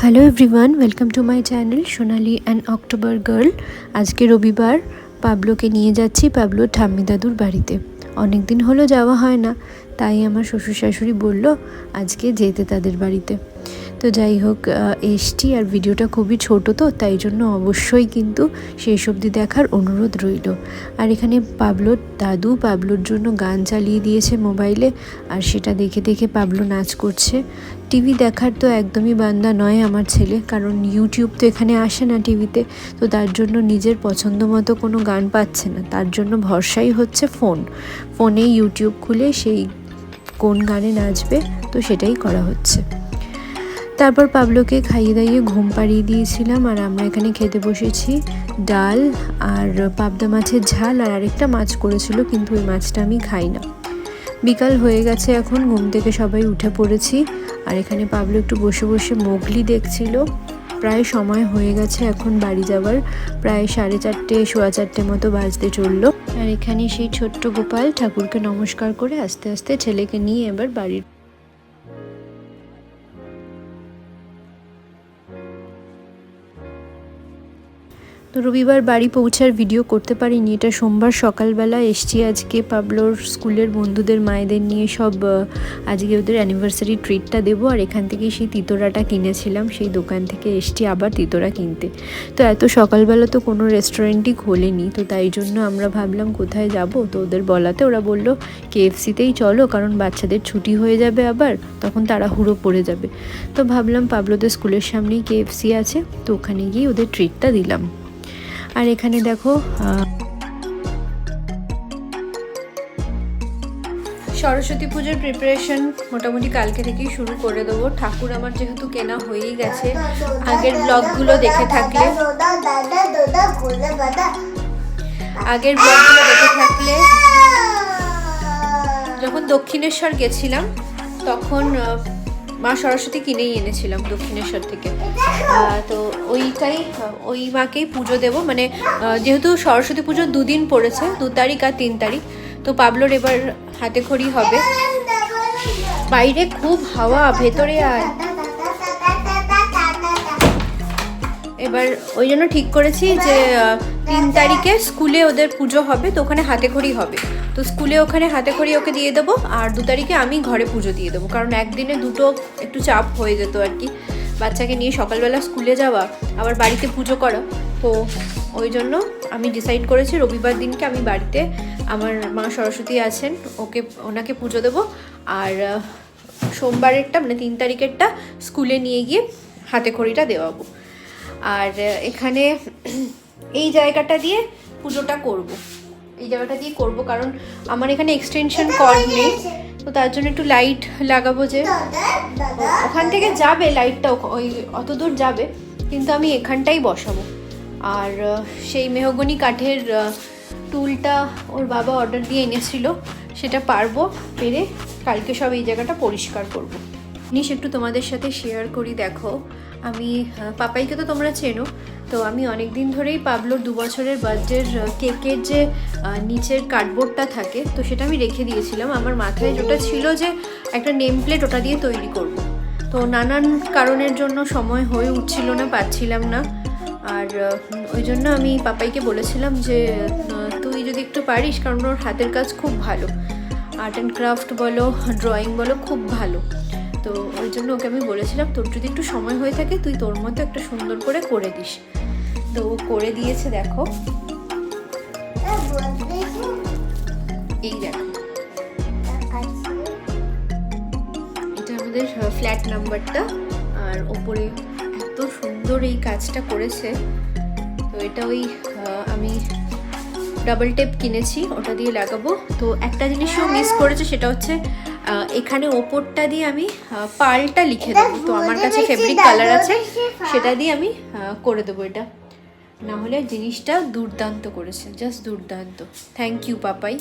Hello everyone, welcome to my channel Sonali and October girl. আজকে রবিবার, পাবলোকে নিয়ে যাচ্ছি পাবলোর ঠাম্মি দাদুর বাড়িতে। অনেক দিন হলো যাওয়া হয় না, তাই আমার শ্বশুর শাশুড়ি বলল আজকে যেতে তাদের বাড়িতে। তো যাই হোক, এসছি। আর ভিডিওটা খুবই ছোট, তো তাই জন্য অবশ্যই কিন্তু শেষ অবধি দেখার অনুরোধ রইল। আর এখানে পাবলোর দাদু পাবলোর জন্য গান চালিয়ে দিয়েছে মোবাইলে, আর সেটা দেখে দেখে পাবলো নাচ করছে। টিভি দেখার তো একদমই বান্দা নয় আমার ছেলে, কারণ ইউটিউব তো এখানে আসে না টিভিতে। তো তার জন্য নিজের পছন্দ মতো কোনো গান পাচ্ছে না, তার জন্য ভরসাই হচ্ছে ফোনেই ইউটিউব খুলে সেই কোন গানে নাচবে তো সেটাই করা হচ্ছে। তারপর পাবলোকে খাইয়ে দাইয়ে ঘুম পাড়িয়ে দিয়েছিলাম, আর আমরা এখানে খেতে বসেছি। ডাল আর পাবদা মাছের ঝাল, আর আরেকটা মাছ করেছিল, কিন্তু ওই মাছটা আমি খাই না। বিকাল হয়ে গেছে, এখন ঘুম থেকে সবাই উঠে পড়েছি। আর এখানে পাবলো একটু বসে বসে মোগলি দেখছিল। প্রায় সময় হয়ে গেছে এখন বাড়ি যাওয়ার, প্রায় 4:30 সোয়া 4টে মতো বাজতে চললো। আর এখানে সেই ছোট্ট গোপাল ঠাকুরকে নমস্কার করে আস্তে আস্তে ছেলেকে নিয়ে এবার বাড়ির। তো রবিবার বাড়ি পৌঁছার ভিডিও করতে পারিনি, এটা সোমবার সকালবেলা এসছি। আজকে পাবলোর স্কুলের বন্ধুদের মায়েদের নিয়ে সব আজকে ওদের অ্যানিভার্সারি ট্রিটটা দেবো। আর এখান থেকেই সেই তিতোরাটা কিনেছিলাম, সেই দোকান থেকে এসছি আবার তিতোরা কিনতে। তো এত সকালবেলা তো কোনো রেস্টুরেন্টই খোলেনি, তো তাই জন্য আমরা ভাবলাম কোথায় যাব। তো ওদের বলাতে ওরা বললো KFCতেই চলো, কারণ বাচ্চাদের ছুটি হয়ে যাবে আবার, তখন তাড়াহুড়ো পড়ে যাবে। তো ভাবলাম পাবলোদের স্কুলের সামনেই KFC আছে, তো ওখানে গিয়ে ওদের ট্রিটটা দিলাম। আর এখানে দেখো, সরস্বতী পুজোর প্রিপারেশন মোটামুটি কালকে থেকেই শুরু করে দেবো। ঠাকুর আমার যেহেতু কেনা হয়েই গেছে, আগের ব্লগগুলো দেখে থাকলে যখন দক্ষিণেশ্বর গেছিলাম তখন মা সরস্বতী কিনেই এনেছিলাম দক্ষিণেশ্বর থেকে। তো ওই মাকেই পুজো দেবো, মানে যেহেতু সরস্বতী পুজো 2 দিন পড়েছে, 2 তারিখ আর 3 তারিখ। তো পাবলোর এবার হাতে খড়ি হবে। বাইরে খুব হাওয়া, ভেতরে আর এবার ওই জন্য ঠিক করেছি যে 3 তারিখে স্কুলে ওদের পুজো হবে, তো ওখানে হাতে খড়ি হবে। তো স্কুলে ওখানে হাতে খড়ি ওকে দিয়ে দেবো, আর 2 তারিখে আমি ঘরে পুজো দিয়ে দেবো, কারণ একদিনে দুটো একটু চাপ হয়ে যেত আর কি। বাচ্চাকে নিয়ে সকালবেলা স্কুলে যাওয়া, আবার বাড়িতে পুজো করা, তো ওই জন্য আমি ডিসাইড করেছি রবিবার দিনকে আমি বাড়িতে, আমার মা সরস্বতী আছেন, ওনাকে পুজো দেবো। আর সোমবারেরটা মানে 3 তারিখেরটা স্কুলে নিয়ে গিয়ে হাতে খড়িটা দেওয়াবো। আর এখানে এই জায়গাটা দিয়ে পুজোটা করব, এই জায়গাটা দিয়ে করব, কারণ আমার এখানে এক্সটেনশন কর্ড নেই, তো তার জন্য একটু লাইট লাগাবো। যে ওখান থেকে যাবে লাইটটা, ওই অত দূর যাবে, কিন্তু আমি এখানটাই বসাবো। আর সেই মেহগনি কাঠের টুলটা ওর বাবা অর্ডার দিয়ে এনেছিল, সেটা পেরে কালকে সব এই জায়গাটা পরিষ্কার করব। জিনিস একটু তোমাদের সাথে শেয়ার করি। দেখো, আমি পাপাইকে তো তোমরা চেনো, তো আমি অনেক দিন ধরেই পাবলোর 2 বছরের বার্থডের কেকের যে নিচের কার্ডবোর্ডটা থাকে, তো সেটা আমি রেখে দিয়েছিলাম। আমার মাথায় যেটা ছিল যে একটা নেম প্লেট ওটা দিয়ে তৈরি করব, তো নানান কারণের জন্য সময় হয়ে উঠছিল না, পাচ্ছিলাম না। আর ওই জন্য আমি পাপাইকে বলেছিলাম যে তুই যদি একটু পারিস, কারণ ওর হাতের কাজ খুব ভালো, আর্ট অ্যান্ড ক্রাফট বলো, ড্রয়িং বলো, খুব ভালো। তো ওই জন্য ওকে আমি বলেছিলাম তোর যদি একটু সময় হয়ে থাকে তুই তোর মতো একটা সুন্দর করে দিস। তো ও করে দিয়েছে। দেখো, এই দেখো, এটা আমাদের ফ্ল্যাট নাম্বারটা, আর ওপরে এত সুন্দর এই কাজটা করেছে। তো এটা ওই আমি ডাবল টেপ কিনেছি, ওটা দিয়ে লাগাবো। তো একটা জিনিসও মিস করেছে, সেটা হচ্ছে এখানে ওপরটা দিয়ে আমি পালটা লিখে দেবো। তো আমার কাছে ফেব্রিক কালার আছে, সেটা দিয়ে আমি করে দেবো এটা। না হলে জিনিসটা দুর্দান্ত করেছে, জাস্ট দুর্দান্ত। Thank you Papai.